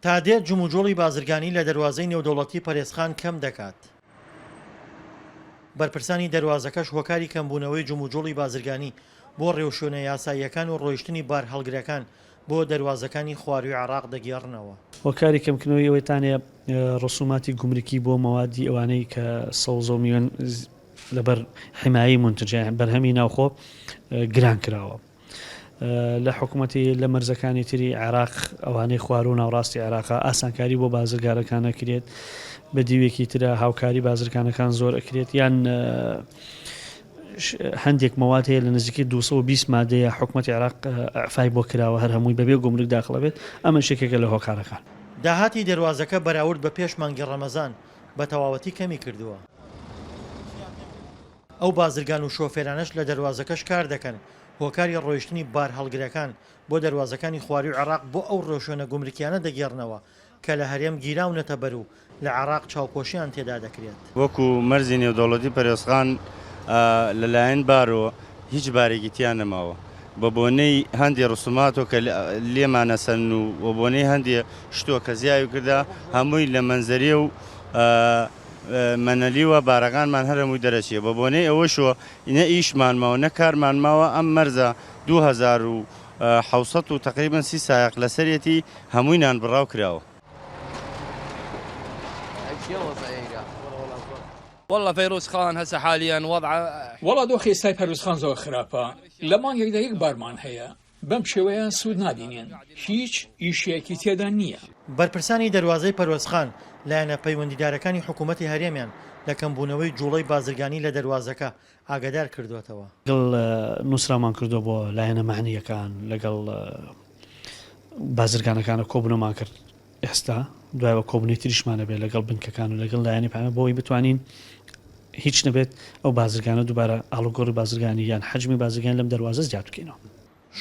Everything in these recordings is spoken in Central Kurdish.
تا دێت جموجۆڵی بازرگانی لە دەواازەی نێودەوڵەتی پەرێزخان کەم دەکات. بەرپرسانی دەواازەکەش هۆکاری کەمبوونەوەی جموجۆڵی بازرگانی بۆ ڕێوشوێنە یاساییەکان و ڕۆیشتنی بار هەڵگرەکان بۆ دەواازەکانی خواروی عێراق دەگێڕنەوە. هۆکاری کەمکردنەوەی ئەوەیتانەیە ڕسوماتی گومرکی بۆ مەوادی ئەوانەی کە 100 میلیۆن لەبەر حمایی منتجە بەرهەمی ناوخۆ گران کراوە. لە حکوومەتی لە مەرزەکانی تری عێراق ئەوانەی خوار و ناوڕاستی عێراقا ئاسانکاری بۆ بازرگارەکان ئەکرێت، بە دیوێکی ترە هاوکاری بازرگانەکان زۆر ئەکرێت، یان هەندێک مەواد هەیە لە نزیکی 220 مادەیە حکوومەتی عێراق ئەعفای بۆ کراوە هەر هەمووی بەبێ گومرک داخڵ بێت. ئەمە شێکێکە لە هۆکارەکان. داهاتی دەواازەکە بەراورد بە پێش مانگی ڕەمەزان بە تەواوەتی کەمی کردووە. ئەو بازرگان و شۆفێرانش لە دەواازەکەش کار دەکەن هۆکاری ڕۆیشتنی بار هەڵگرەکان بۆ دەواازەکانی خواروی عێراق بۆ ئەو ڕۆژێنە گومرکیانە دەگێڕنەوە کە لە هەرێم گیراونەتە بەر و لە عێراق چاوپۆشیان تێدا دەکرێت. وەکو مەرزی نێودەوڵەتی پەرێزخان لەلایەن بارەوە هیچ بارێکی تیان نەماوە، بە بۆنەی هەندێک ڕسوماتۆ کە لێمانەسەن و بۆنەی هەندێک شتۆ کە زیاوی کردا هەمووی لە منزەریە و مەنەلیوە بارەکانمان هەرمووی دەرەچیە، بە بۆنەی ئەوەشەوە نە ئیشمان ماوە نە کارمان ماوە. ئەم مەرزە 2700 و تقریبا 30 سایق لەسەرەتی هەمووینان بڕاو کراوە. والله فيروز خان هسه حاليا وضعه والله دۆخی ئێستای پەروز خان زۆر خراپە. لە مانگێکدا یەک بارمان هەیە، بەم شێوەیە سوود نابینێن، هیچ ئیشیەکی تێدا نییە. بەرپرسانی دەواازەی پەروەزخان لایەنە پەیوەندیدارەکانی حکوومەتی هەرێمیان لە کەمبوونەوەی جوڵەی بازرگانی لە دەواازەکە ئاگادار کردوێتەوە. لەگەڵ نووسرامان کردو بۆ لایەنە معنیەکان لەگەڵ بازرگانەکانە کۆبنەمان کرد. ئێستا دوایەوە کۆبنەی تریشمانە بێت لەگەڵ بنکەکان و لەگەڵ لایەنی پامە بۆی بتوانین هیچ نەبێت ئەو بازرگانە دووبارە ئاڵوگۆڕی بازرگانی یان حەجمی بازرگان لەم دەواازە زیاد بکەینەوە.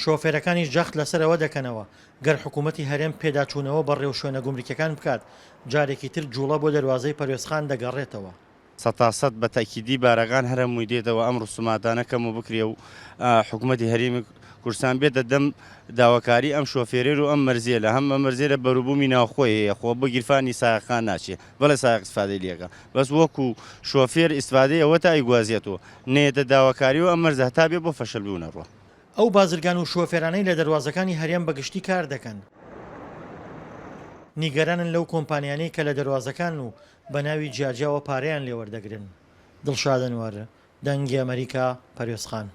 شۆفێرەکانی جەخت لەسەرەوە دەکەنەوە گەر حکوومەتی هەرێم پێداچوونەوە بە ڕێوشوێنە گومرکەکان بکات جارێکی تر جوڵە بۆ دەواازەی پەروێزخان دەگەڕێتەوە. 100% بە تاکیدی بارەکان هەرمووی دێتەوە ئەم ڕسوماتانە کەم و بکرێ و حکوومەتی هەرێمی کوردستان بێتە دەم داواکاری ئەم شۆفێرێر و ئەم مەرزیە لە هەم مەرزێرە بەروبوومی ناوخۆی هەیە خۆ بە گیرفانی سایقان ناچێت بەڵێ سایق ئیسفادەی لێەکە بەس وەکو شۆفێر ئیسفادەی ئەوە تا ئیگوازیێتەوە نێتە داواکاری و ئەم مەرزە هەتا بێ بۆ فەشەل بوونەڕوە. ئەو بازرگان و شۆفێرانەی لە دەواازەکانی هەرێم بەگشتی کار دەکەن نیگەرانن لەو کۆمپانیانەی کە لە دەواازەکان و بە ناوی جیاجیاوە پارەیان لێوەردەگرن. دڵشاد ئەنوار، دەنگی ئەمریکا، پەروێزخان.